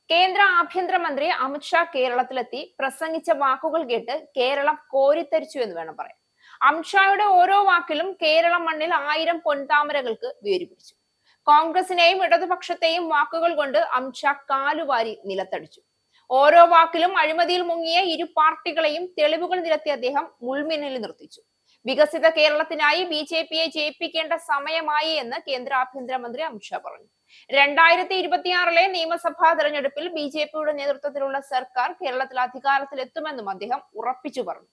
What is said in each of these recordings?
കേന്ദ്ര ആഭ്യന്തരമന്ത്രി അമിത്ഷാ കേരളത്തിലെത്തി പ്രസംഗിച്ച വാക്കുകൾ കേട്ട് കേരളം കോരിത്തരിച്ചു എന്ന് വേണം പറയാൻ. അമിത്ഷായുടെ ഓരോ വാക്കിലും കേരള മണ്ണിൽ 1000 പൊൻതാമരകൾക്ക് വേര് പിടിച്ചു. കോൺഗ്രസിനെയും ഇടതുപക്ഷത്തെയും വാക്കുകൾ കൊണ്ട് അമിത്ഷാ കാലുവാരി നിലത്തടിച്ചു. ഓരോ വാക്കിലും അഴിമതിയിൽ മുങ്ങിയ ഇരു പാർട്ടികളെയും തെളിവുകൾ നിരത്തി അദ്ദേഹം മുൾമിന്നലിൽ നിർത്തിച്ചു. വികസിത കേരളത്തിനായി ബി.ജെ.പിയെ ജയിപ്പിക്കേണ്ട സമയമായി എന്ന് കേന്ദ്ര ആഭ്യന്തരമന്ത്രി അമിത്ഷാ പറഞ്ഞു. 2026 നിയമസഭാ തെരഞ്ഞെടുപ്പിൽ ബി.ജെ.പിയുടെ നേതൃത്വത്തിലുള്ള സർക്കാർ കേരളത്തിൽ അധികാരത്തിലെത്തുമെന്നും അദ്ദേഹം ഉറപ്പിച്ചു പറഞ്ഞു.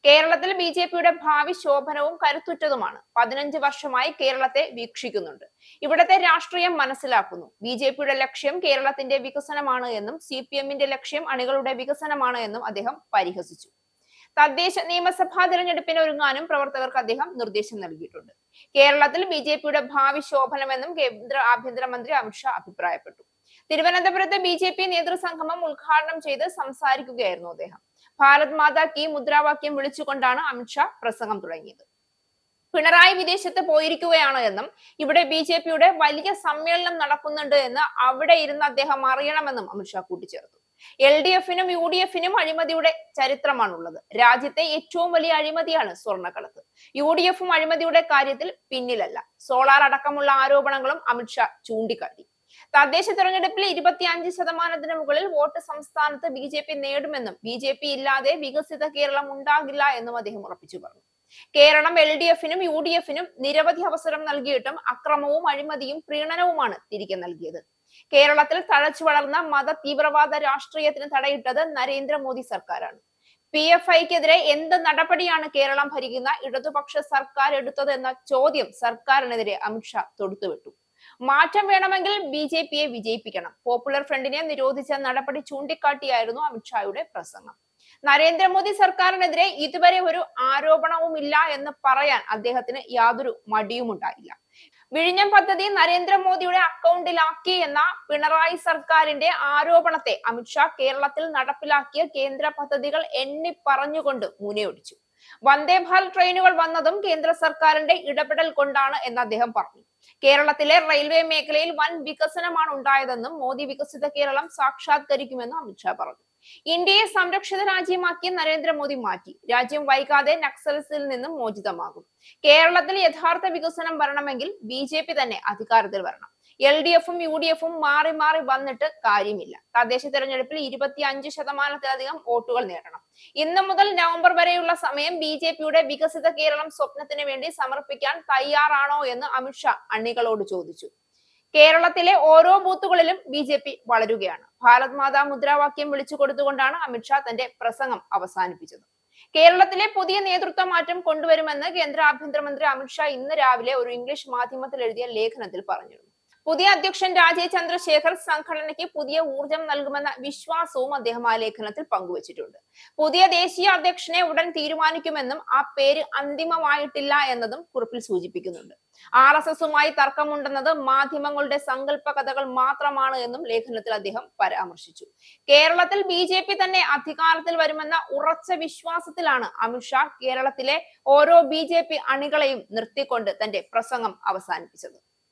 കേരളത്തിൽ ബി.ജെ.പിയുടെ ഭാവി ശോഭനവും കരുത്തുറ്റതുമാണ്. 15 വർഷമായി കേരളത്തെ വീക്ഷിക്കുന്നുണ്ട്. ഇവിടത്തെ രാഷ്ട്രീയം മനസ്സിലാക്കുന്നു. ബി.ജെ.പിയുടെ ലക്ഷ്യം കേരളത്തിന്റെ വികസനമാണ് എന്നും CPM-ന്റെ ലക്ഷ്യം അണികളുടെ വികസനമാണ് എന്നും അദ്ദേഹം പരിഹസിച്ചു. തദ്ദേശ നിയമസഭാ തെരഞ്ഞെടുപ്പിന് ഒരുങ്ങാനും പ്രവർത്തകർക്ക് അദ്ദേഹം നിർദ്ദേശം നൽകിയിട്ടുണ്ട്. കേരളത്തിൽ ബി.ജെ.പിയുടെ ഭാവി ശോഭനമെന്നും കേന്ദ്ര ആഭ്യന്തരമന്ത്രി അമിത്ഷാ അഭിപ്രായപ്പെട്ടു. തിരുവനന്തപുരത്ത് ബി.ജെ.പി നേതൃസംഗമം ഉദ്ഘാടനം ചെയ്ത് സംസാരിക്കുകയായിരുന്നു അദ്ദേഹം. ഭാരത് മാതാ കി മുദ്രാവാക്യം വിളിച്ചുകൊണ്ടാണ് അമിത്ഷാ പ്രസംഗം തുടങ്ങിയത്. പിണറായി വിദേശത്ത് പോയിരിക്കുകയാണ് എന്നും ഇവിടെ ബി.ജെ.പിയുടെ വലിയ സമ്മേളനം നടക്കുന്നുണ്ട് എന്ന് അവിടെ ഇരുന്ന് അദ്ദേഹം അറിയണമെന്നും അമിത്ഷാ കൂട്ടിച്ചേർത്തു. LDF-നും UDF-നും അഴിമതിയുടെ ചരിത്രമാണുള്ളത്. രാജ്യത്തെ ഏറ്റവും വലിയ അഴിമതിയാണ് സ്വർണ്ണക്കടത്ത്. UDF-ഉം അഴിമതിയുടെ കാര്യത്തിൽ പിന്നിലല്ല. സോളാർ അടക്കമുള്ള ആരോപണങ്ങളും അമിത്ഷാ ചൂണ്ടിക്കാട്ടി. തദ്ദേശ തെരഞ്ഞെടുപ്പിൽ 25% മുകളിൽ വോട്ട് സംസ്ഥാനത്ത് ബി.ജെ.പി നേടുമെന്നും ബി.ജെ.പി ഇല്ലാതെ വികസിത കേരളം ഉണ്ടാകില്ല എന്നും അദ്ദേഹം ഉറപ്പിച്ചു പറഞ്ഞു. കേരളം LDF-നും UDF-നും നിരവധി അവസരം നൽകിയിട്ടും അക്രമവും അഴിമതിയും പ്രീണനവുമാണ് തിരികെ നൽകിയത്. കേരളത്തിൽ തഴച്ചു വളർന്ന മത തീവ്രവാദ രാഷ്ട്രീയത്തിന് തടയിട്ടത് നരേന്ദ്രമോദി സർക്കാരാണ്. PFIക്കെതിരെ എന്ത് നടപടിയാണ് കേരളം ഭരിക്കുന്ന ഇടതുപക്ഷ സർക്കാർ എടുത്തത് എന്ന ചോദ്യം സർക്കാരിനെതിരെ അമിത്ഷാ തൊടുത്തുവിട്ടു. മാറ്റം വേണമെങ്കിൽ ബി.ജെ.പിയെ വിജയിപ്പിക്കണം. പോപ്പുലർ ഫ്രണ്ടിനെ നിരോധിച്ച നടപടി ചൂണ്ടിക്കാട്ടിയായിരുന്നു അമിത്ഷായുടെ പ്രസംഗം. നരേന്ദ്രമോദി സർക്കാരിനെതിരെ ഇതുവരെ ഒരു ആരോപണവുമില്ല എന്ന് പറയാൻ അദ്ദേഹത്തിന് യാതൊരു മടിയുമുണ്ടായില്ല. വിഴിഞ്ഞം പദ്ധതി നരേന്ദ്രമോദിയുടെ അക്കൗണ്ടിലാക്കി എന്ന പിണറായി സർക്കാരിന്റെ ആരോപണത്തെ അമിത്ഷാ കേരളത്തിൽ നടപ്പിലാക്കിയ കേന്ദ്ര പദ്ധതികൾ എണ്ണി പറഞ്ഞുകൊണ്ട് മുനയൊടിച്ചു. വന്ദേ ഭാരത് ട്രെയിനുകൾ വന്നതും കേന്ദ്ര സർക്കാരിന്റെ ഇടപെടൽ കൊണ്ടാണ് എന്ന് അദ്ദേഹം പറഞ്ഞു. കേരളത്തിലെ റെയിൽവേ മേഖലയിൽ വൻ വികസനമാണ് ഉണ്ടായതെന്നും മോദി വികസിത കേരളം സാക്ഷാത്കരിക്കുമെന്നും അമിത്ഷാ പറഞ്ഞു. ഇന്ത്യയെ സംരക്ഷിത രാജ്യമാക്കി നരേന്ദ്രമോദി മാറ്റി. രാജ്യം വൈകാതെ നക്സൽസിൽ നിന്നും മോചിതമാകും. കേരളത്തിൽ യഥാർത്ഥ വികസനം വരണമെങ്കിൽ ബി.ജെ.പി തന്നെ അധികാരത്തിൽ വരണം. LDF-ഉം UDF-ഉം മാറി മാറി വന്നിട്ട് കാര്യമില്ല. തദ്ദേശ തെരഞ്ഞെടുപ്പിൽ 25%-ലധികം വോട്ടുകൾ നേടണം. ഇന്നു മുതൽ നവംബർ വരെയുള്ള സമയം ബി.ജെ.പിയുടെ വികസിത കേരളം സ്വപ്നത്തിന് വേണ്ടി സമർപ്പിക്കാൻ തയ്യാറാണോ എന്ന് അമിത്ഷാ അണികളോട് ചോദിച്ചു. കേരളത്തിലെ ഓരോ ബൂത്തുകളിലും ബി.ജെ.പി വളരുകയാണ്. ഭാരത് മാതാ മുദ്രാവാക്യം വിളിച്ചു കൊടുത്തുകൊണ്ടാണ് അമിത്ഷാ തന്റെ പ്രസംഗം അവസാനിപ്പിച്ചത്. കേരളത്തിലെ പുതിയ നേതൃത്വ മാറ്റം കൊണ്ടുവരുമെന്ന് കേന്ദ്ര ആഭ്യന്തരമന്ത്രി അമിത്ഷാ ഇന്ന് രാവിലെ ഒരു ഇംഗ്ലീഷ് മാധ്യമത്തിൽ എഴുതിയ ലേഖനത്തിൽ പറഞ്ഞിരുന്നു. പുതിയ അധ്യക്ഷൻ രാജീവ് ചന്ദ്രശേഖർ സംഘടനയ്ക്ക് പുതിയ ഊർജം നൽകുമെന്ന വിശ്വാസവും അദ്ദേഹം ആ ലേഖനത്തിൽ പങ്കുവച്ചിട്ടുണ്ട്. പുതിയ ദേശീയ അധ്യക്ഷനെ ഉടൻ തീരുമാനിക്കുമെന്നും ആ പേര് അന്തിമമായിട്ടില്ല എന്നതും കുറിപ്പിൽ സൂചിപ്പിക്കുന്നുണ്ട്. RSS-ഉമായി തർക്കമുണ്ടെന്നത് മാധ്യമങ്ങളുടെ സങ്കല്പ കഥകൾ മാത്രമാണ് എന്നും ലേഖനത്തിൽ അദ്ദേഹം പരാമർശിച്ചു. കേരളത്തിൽ ബി.ജെ.പി തന്നെ അധികാരത്തിൽ വരുമെന്ന ഉറച്ച വിശ്വാസത്തിലാണ് അമിത്ഷാ കേരളത്തിലെ ഓരോ ബി.ജെ.പി അണികളെയും നിർത്തിക്കൊണ്ട് തന്റെ പ്രസംഗം അവസാനിപ്പിച്ചത്.